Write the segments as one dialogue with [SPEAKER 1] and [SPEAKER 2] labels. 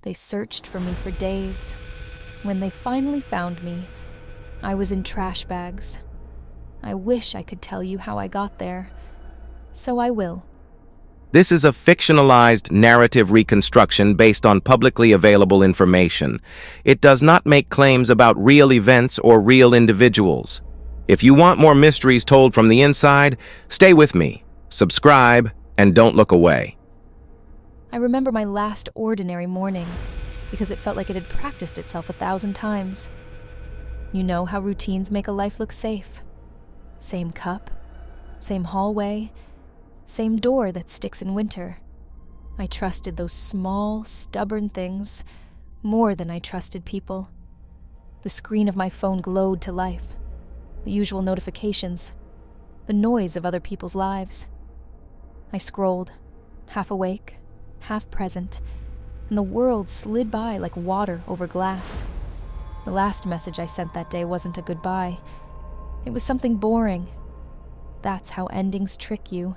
[SPEAKER 1] They searched for me for days. When they finally found me, I was in trash bags. I wish I could tell you how I got there, so I will.
[SPEAKER 2] This is a fictionalized narrative reconstruction based on publicly available information. It does not make claims about real events or real individuals. If you want more mysteries told from the inside, stay with me, subscribe, and don't look away.
[SPEAKER 1] I remember my last ordinary morning because it felt like it had practiced itself 1,000 times. You know how routines make a life look safe. Same cup, same hallway, same door that sticks in winter. I trusted those small, stubborn things more than I trusted people. The screen of my phone glowed to life. The usual notifications. The noise of other people's lives. I scrolled, half awake, half present, and the world slid by like water over glass. The last message I sent that day wasn't a goodbye. It was something boring. That's how endings trick you.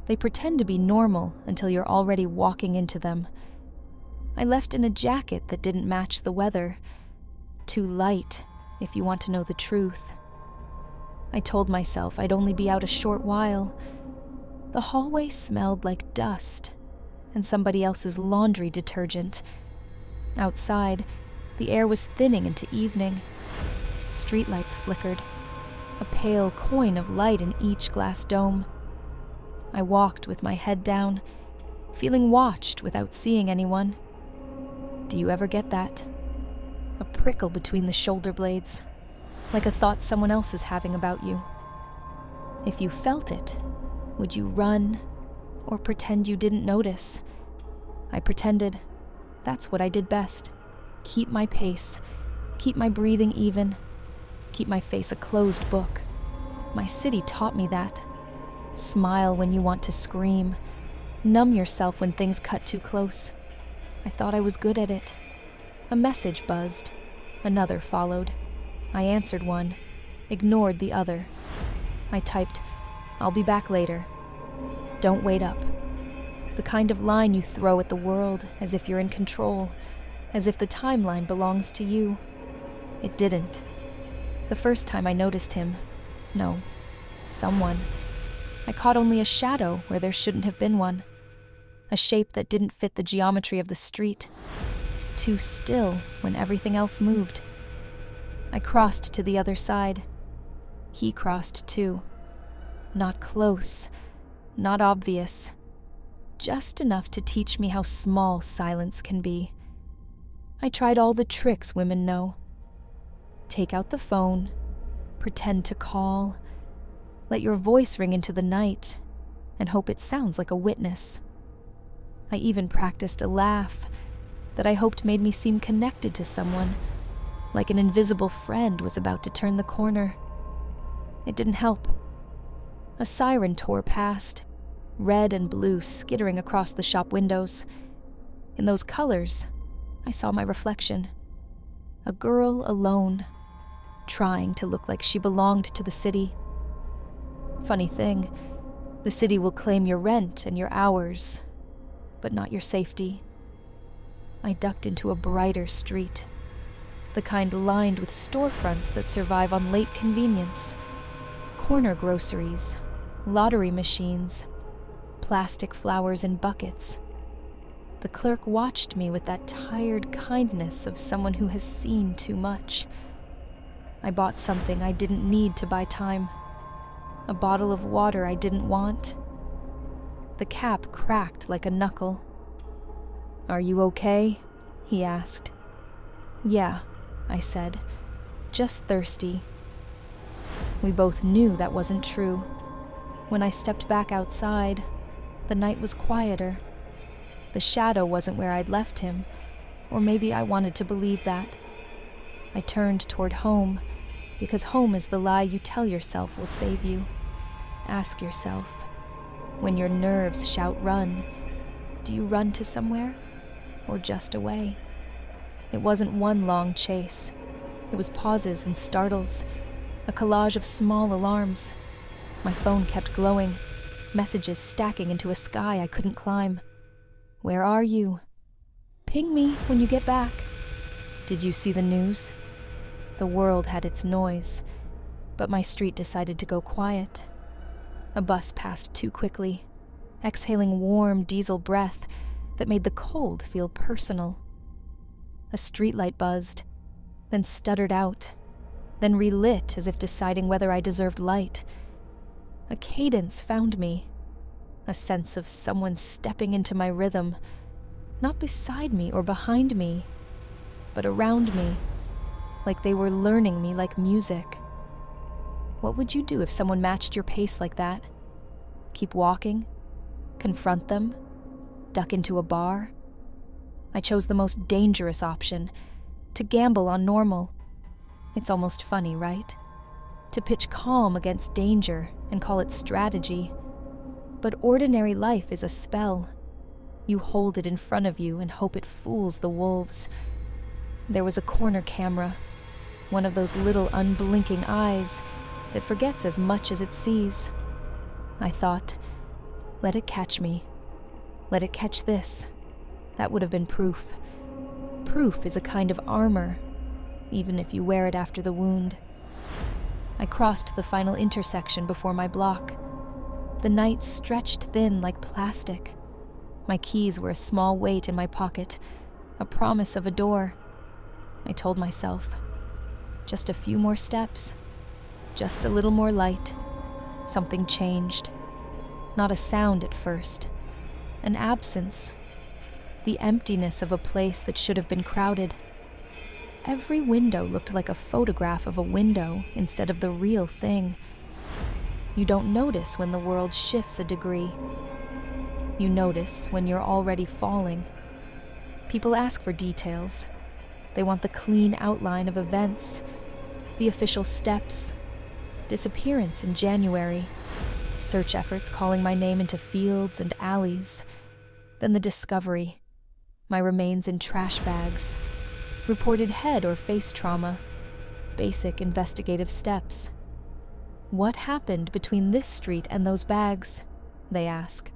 [SPEAKER 1] They pretend to be normal until you're already walking into them. I left in a jacket that didn't match the weather. Too light, if you want to know the truth. I told myself I'd only be out a short while. The hallway smelled like dust and somebody else's laundry detergent. Outside, the air was thinning into evening. Streetlights flickered, a pale coin of light in each glass dome. I walked with my head down, feeling watched without seeing anyone. Do you ever get that? A prickle between the shoulder blades, like a thought someone else is having about you. If you felt it, would you run or pretend you didn't notice? I pretended. That's what I did best. Keep my pace, keep my breathing even, keep my face a closed book. My city taught me that. Smile when you want to scream. Numb yourself when things cut too close. I thought I was good at it. A message buzzed. Another followed. I answered one, ignored the other. I typed, "I'll be back later. Don't wait up." The kind of line you throw at the world as if you're in control, as if the timeline belongs to you. It didn't. The first time I noticed him, no, someone, I caught only a shadow where there shouldn't have been one. A shape that didn't fit the geometry of the street. Too still when everything else moved. I crossed to the other side. He crossed too. Not close, not obvious. Just enough to teach me how small silence can be. I tried all the tricks women know. Take out the phone, pretend to call, let your voice ring into the night, and hope it sounds like a witness. I even practiced a laugh that I hoped made me seem connected to someone, like an invisible friend was about to turn the corner. It didn't help. A siren tore past, red and blue skittering across the shop windows. In those colors, I saw my reflection. A girl alone, trying to look like she belonged to the city. Funny thing, the city will claim your rent and your hours, but not your safety. I ducked into a brighter street, the kind lined with storefronts that survive on late convenience, corner groceries, lottery machines, plastic flowers in buckets. The clerk watched me with that tired kindness of someone who has seen too much. I bought something I didn't need to buy time. A bottle of water I didn't want. The cap cracked like a knuckle. "Are you okay?" he asked. "Yeah," I said. "Just thirsty." We both knew that wasn't true. When I stepped back outside, the night was quieter. The shadow wasn't where I'd left him, or maybe I wanted to believe that. I turned toward home, because home is the lie you tell yourself will save you. Ask yourself, when your nerves shout run, do you run to somewhere, or just away? It wasn't one long chase. It was pauses and startles, a collage of small alarms. My phone kept glowing, messages stacking into a sky I couldn't climb. Where are you? Ping me when you get back. Did you see the news? The world had its noise, but my street decided to go quiet. A bus passed too quickly, exhaling warm diesel breath that made the cold feel personal. A streetlight buzzed, then stuttered out, then relit as if deciding whether I deserved light. A cadence found me, a sense of someone stepping into my rhythm, not beside me or behind me, but around me, like they were learning me like music. What would you do if someone matched your pace like that? Keep walking? Confront them? Duck into a bar? I chose the most dangerous option, to gamble on normal. It's almost funny, right? To pitch calm against danger and call it strategy. But ordinary life is a spell. You hold it in front of you and hope it fools the wolves. There was a corner camera, one of those little unblinking eyes that forgets as much as it sees. I thought, let it catch me. Let it catch this. That would have been proof. Proof is a kind of armor, even if you wear it after the wound. I crossed the final intersection before my block. The night stretched thin like plastic. My keys were a small weight in my pocket, a promise of a door. I told myself, just a few more steps, just a little more light. Something changed. Not a sound at first. An absence. The emptiness of a place that should have been crowded. Every window looked like a photograph of a window instead of the real thing. You don't notice when the world shifts a degree. You notice when you're already falling. People ask for details. They want the clean outline of events, the official steps, disappearance in January, search efforts calling my name into fields and alleys, then the discovery, my remains in trash bags, reported head or face trauma, basic investigative steps. What happened between this street and those bags? They ask.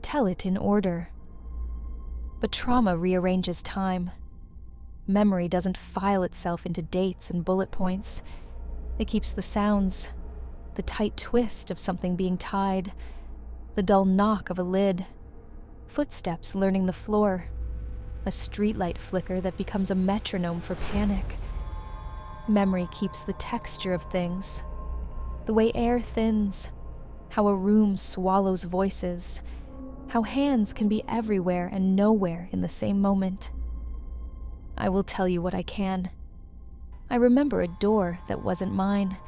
[SPEAKER 1] Tell it in order. But trauma rearranges time. Memory doesn't file itself into dates and bullet points. It keeps the sounds, the tight twist of something being tied, the dull knock of a lid, footsteps learning the floor, a streetlight flicker that becomes a metronome for panic. Memory keeps the texture of things, the way air thins, how a room swallows voices, how hands can be everywhere and nowhere in the same moment. I will tell you what I can. I remember a door that wasn't mine.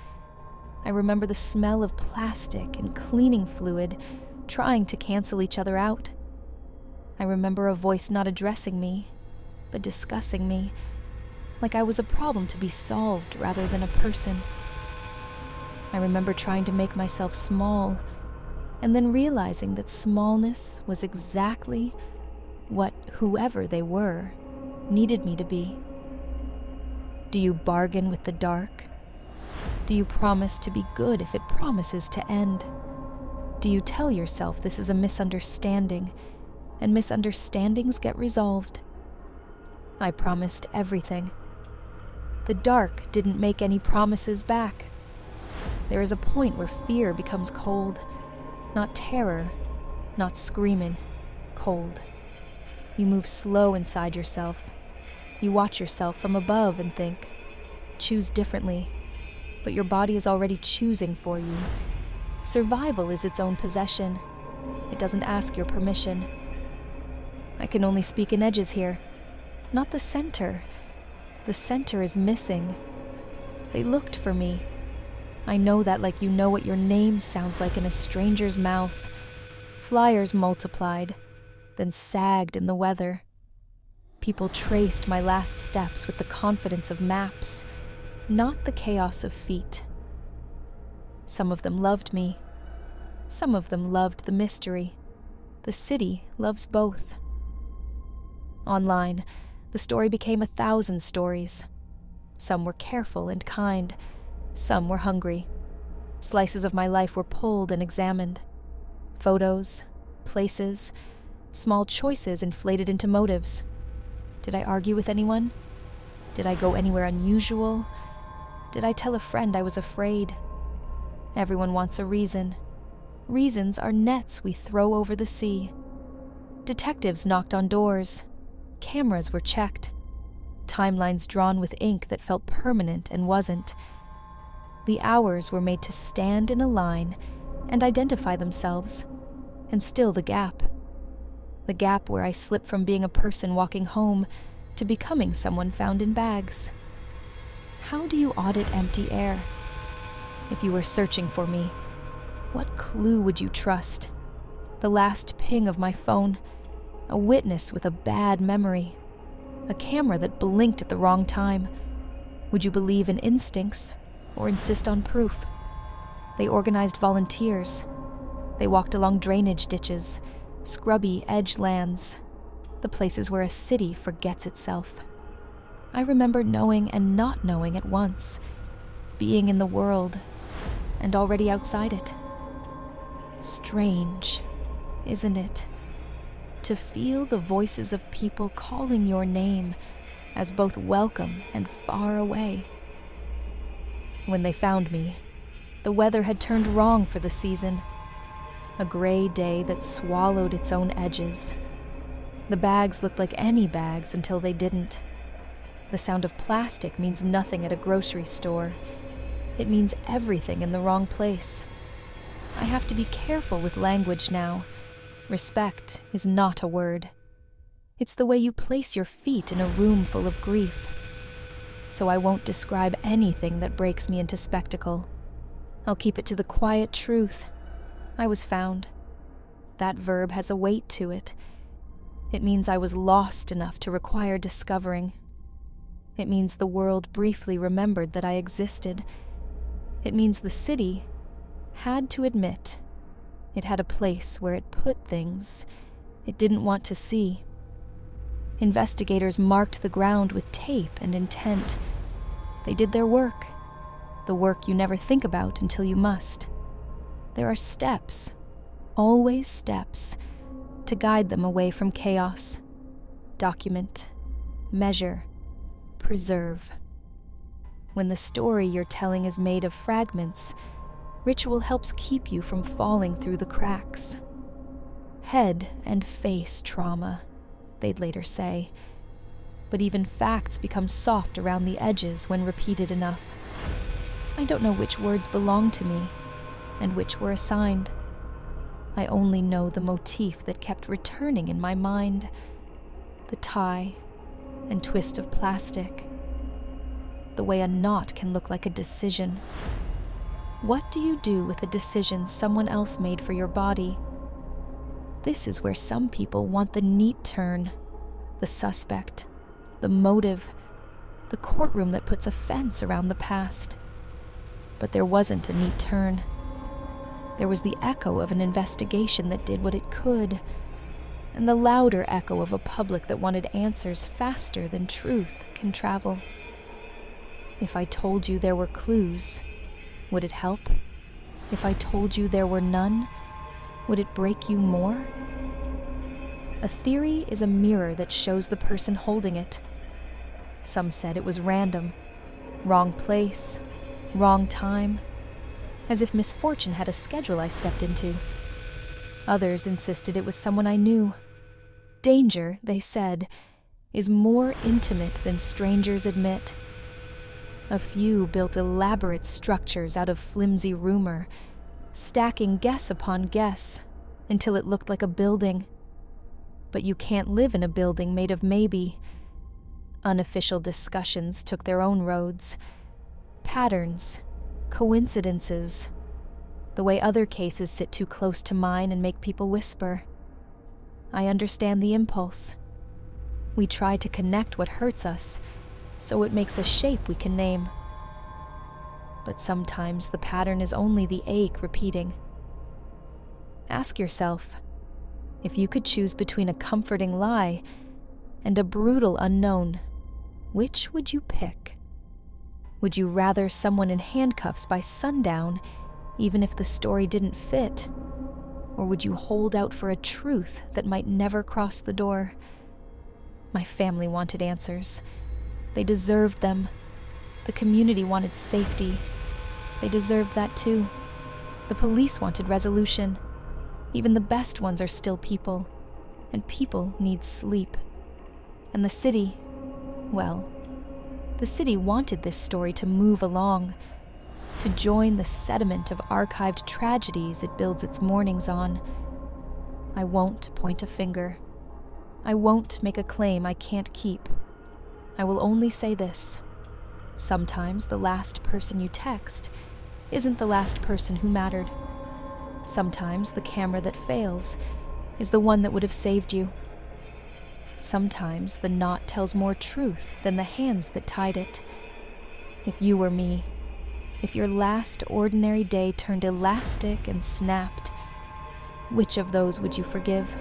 [SPEAKER 1] I remember the smell of plastic and cleaning fluid trying to cancel each other out. I remember a voice not addressing me, but discussing me, like I was a problem to be solved rather than a person. I remember trying to make myself small, and then realizing that smallness was exactly what whoever they were needed me to be. Do you bargain with the dark? Do you promise to be good if it promises to end? Do you tell yourself this is a misunderstanding, and misunderstandings get resolved? I promised everything. The dark didn't make any promises back. There is a point where fear becomes cold, not terror, not screaming, cold. You move slow inside yourself. You watch yourself from above and think, choose differently, but your body is already choosing for you. Survival is its own possession. It doesn't ask your permission. I can only speak in edges here, not the center. The center is missing. They looked for me. I know that like you know what your name sounds like in a stranger's mouth. Flyers multiplied, then sagged in the weather. People traced my last steps with the confidence of maps, not the chaos of feet. Some of them loved me. Some of them loved the mystery. The city loves both. Online, the story became 1,000 stories. Some were careful and kind. Some were hungry. Slices of my life were pulled and examined. Photos, places, small choices inflated into motives. Did I argue with anyone? Did I go anywhere unusual? Did I tell a friend I was afraid? Everyone wants a reason. Reasons are nets we throw over the sea. Detectives knocked on doors. Cameras were checked. Timelines drawn with ink that felt permanent and wasn't. The hours were made to stand in a line and identify themselves. And still the gap. The gap where I slipped from being a person walking home to becoming someone found in bags. How do you audit empty air? If you were searching for me, what clue would you trust? The last ping of my phone, a witness with a bad memory, a camera that blinked at the wrong time. Would you believe in instincts or insist on proof? They organized volunteers. They walked along drainage ditches, scrubby edge lands, the places where a city forgets itself. I remember knowing and not knowing at once, being in the world and already outside it. Strange, isn't it? To feel the voices of people calling your name as both welcome and far away. When they found me, the weather had turned wrong for the season. A gray day that swallowed its own edges. The bags looked like any bags until they didn't. The sound of plastic means nothing at a grocery store. It means everything in the wrong place. I have to be careful with language now. Respect is not a word. It's the way you place your feet in a room full of grief. So I won't describe anything that breaks me into spectacle. I'll keep it to the quiet truth. I was found. That verb has a weight to it. It means I was lost enough to require discovering. It means the world briefly remembered that I existed. It means the city had to admit it had a place where it put things it didn't want to see. Investigators marked the ground with tape and intent. They did their work, the work you never think about until you must. There are steps, always steps, to guide them away from chaos. Document, measure, preserve. When the story you're telling is made of fragments, ritual helps keep you from falling through the cracks. Head and face trauma, they'd later say. But even facts become soft around the edges when repeated enough. I don't know which words belong to me and which were assigned. I only know the motif that kept returning in my mind. The tie and twist of plastic. The way a knot can look like a decision. What do you do with a decision someone else made for your body? This is where some people want the neat turn, the suspect, the motive, the courtroom that puts a fence around the past. But there wasn't a neat turn. There was the echo of an investigation that did what it could, and the louder echo of a public that wanted answers faster than truth can travel. If I told you there were clues, would it help? If I told you there were none, would it break you more? A theory is a mirror that shows the person holding it. Some said it was random, wrong place, wrong time, as if misfortune had a schedule I stepped into. Others insisted it was someone I knew. Danger, they said, is more intimate than strangers admit. A few built elaborate structures out of flimsy rumor, stacking guess upon guess until it looked like a building. But you can't live in a building made of maybe. Unofficial discussions took their own roads. Patterns, coincidences, the way other cases sit too close to mine and make people whisper. I understand the impulse. We try to connect what hurts us, so it makes a shape we can name. But sometimes the pattern is only the ache repeating. Ask yourself, if you could choose between a comforting lie and a brutal unknown, which would you pick? Would you rather someone in handcuffs by sundown, even if the story didn't fit? Or would you hold out for a truth that might never cross the door? My family wanted answers. They deserved them. The community wanted safety. They deserved that too. The police wanted resolution. Even the best ones are still people, and people need sleep. And the city, well, the city wanted this story to move along, to join the sediment of archived tragedies it builds its mornings on. I won't point a finger. I won't make a claim I can't keep. I will only say this. Sometimes the last person you text isn't the last person who mattered. Sometimes the camera that fails is the one that would have saved you. Sometimes the knot tells more truth than the hands that tied it. If you were me, if your last ordinary day turned elastic and snapped, which of those would you forgive?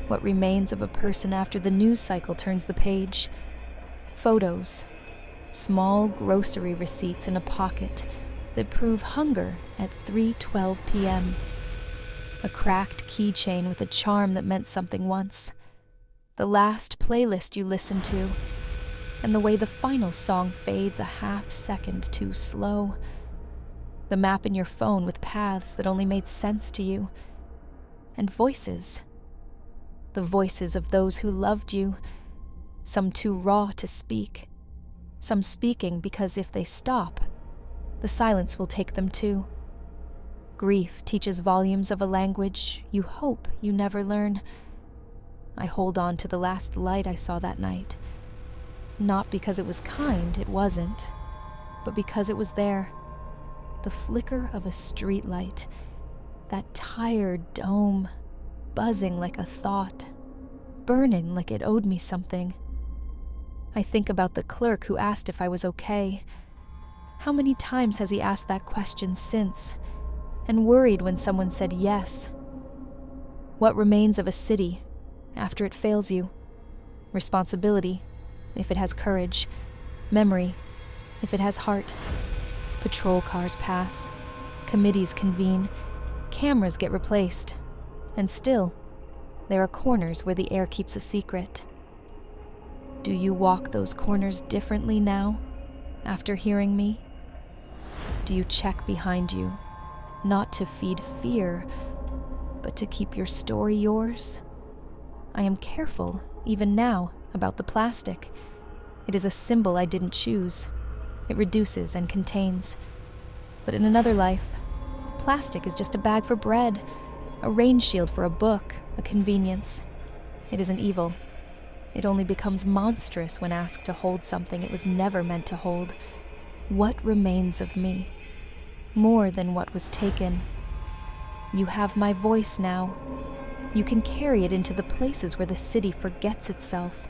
[SPEAKER 1] What remains of a person after the news cycle turns the page? Photos, small grocery receipts in a pocket that prove hunger at 3:12 p.m. A cracked keychain with a charm that meant something once. The last playlist you listened to, and the way the final song fades a half-second too slow. The map in your phone with paths that only made sense to you. And voices. The voices of those who loved you, some too raw to speak, some speaking because if they stop, the silence will take them too. Grief teaches volumes of a language you hope you never learn. I hold on to the last light I saw that night. Not because it was kind, it wasn't, but because it was there. The flicker of a streetlight, that tired dome, buzzing like a thought, burning like it owed me something. I think about the clerk who asked if I was okay. How many times has he asked that question since, and worried when someone said yes? What remains of a city after it fails you? Responsibility, if it has courage. Memory, if it has heart. Patrol cars pass. Committees convene. Cameras get replaced. And still, there are corners where the air keeps a secret. Do you walk those corners differently now, after hearing me? Do you check behind you, not to feed fear, but to keep your story yours? I am careful, even now, about the plastic. It is a symbol I didn't choose. It reduces and contains. But in another life, plastic is just a bag for bread, a rain shield for a book, a convenience. It isn't evil. It only becomes monstrous when asked to hold something it was never meant to hold. What remains of me? More than what was taken. You have my voice now. You can carry it into the places where the city forgets itself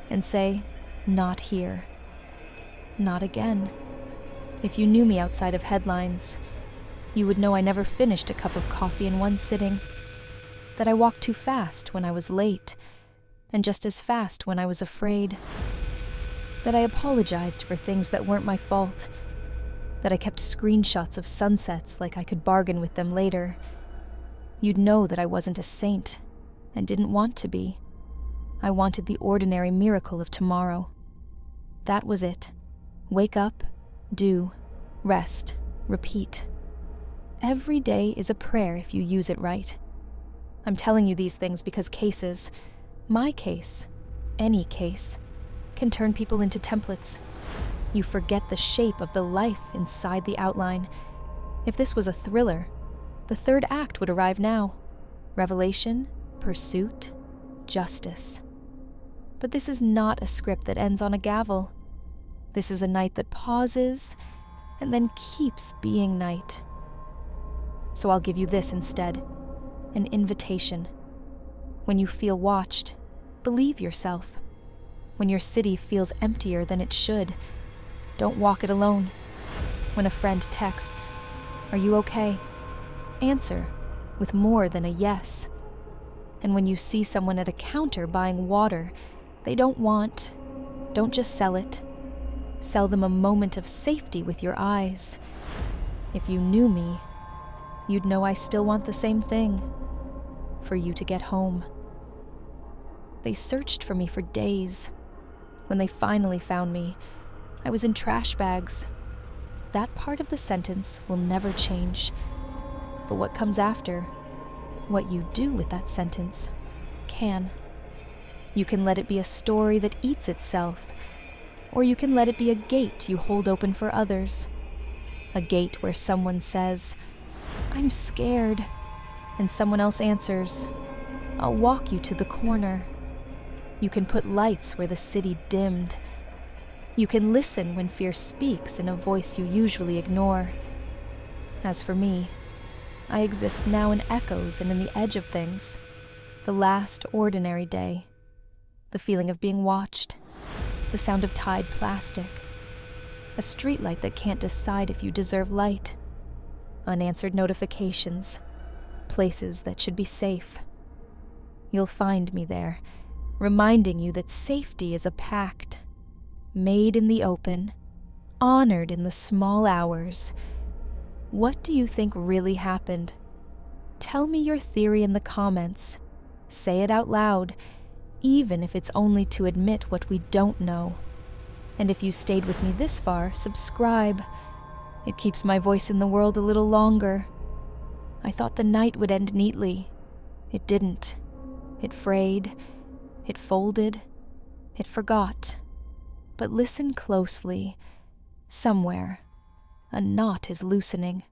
[SPEAKER 1] and say, not here. Not again. If you knew me outside of headlines, you would know I never finished a cup of coffee in one sitting, that I walked too fast when I was late, and just as fast when I was afraid, that I apologized for things that weren't my fault, that I kept screenshots of sunsets like I could bargain with them later. You'd know that I wasn't a saint, and didn't want to be. I wanted the ordinary miracle of tomorrow. That was it. Wake up, do, rest, repeat. Every day is a prayer if you use it right. I'm telling you these things because cases, my case, any case, can turn people into templates. You forget the shape of the life inside the outline. If this was a thriller, the third act would arrive now. Revelation, pursuit, justice. But this is not a script that ends on a gavel. This is a night that pauses and then keeps being night. So I'll give you this instead, an invitation. When you feel watched, believe yourself. When your city feels emptier than it should, don't walk it alone. When a friend texts, "Are you okay?" Answer with more than a yes. And when you see someone at a counter buying water they don't want, don't just sell it. Sell them a moment of safety with your eyes. If you knew me, you'd know I still want the same thing, for you to get home. They searched for me for days. When they finally found me, I was in trash bags. That part of the sentence will never change. But what comes after, what you do with that sentence, can. You can let it be a story that eats itself, or you can let it be a gate you hold open for others. A gate where someone says, "I'm scared," and someone else answers, "I'll walk you to the corner." You can put lights where the city dimmed. You can listen when fear speaks in a voice you usually ignore. As for me, I exist now in echoes and in the edge of things. The last ordinary day. The feeling of being watched. The sound of tied plastic. A streetlight that can't decide if you deserve light. Unanswered notifications. Places that should be safe. You'll find me there, reminding you that safety is a pact. Made in the open, honored in the small hours. What do you think really happened? Tell me your theory in the comments. Say it out loud, even if it's only to admit what we don't know. And if you stayed with me this far, subscribe. It keeps my voice in the world a little longer. I thought the night would end neatly. It didn't. It frayed. It folded. It forgot. But listen closely. Somewhere, a knot is loosening.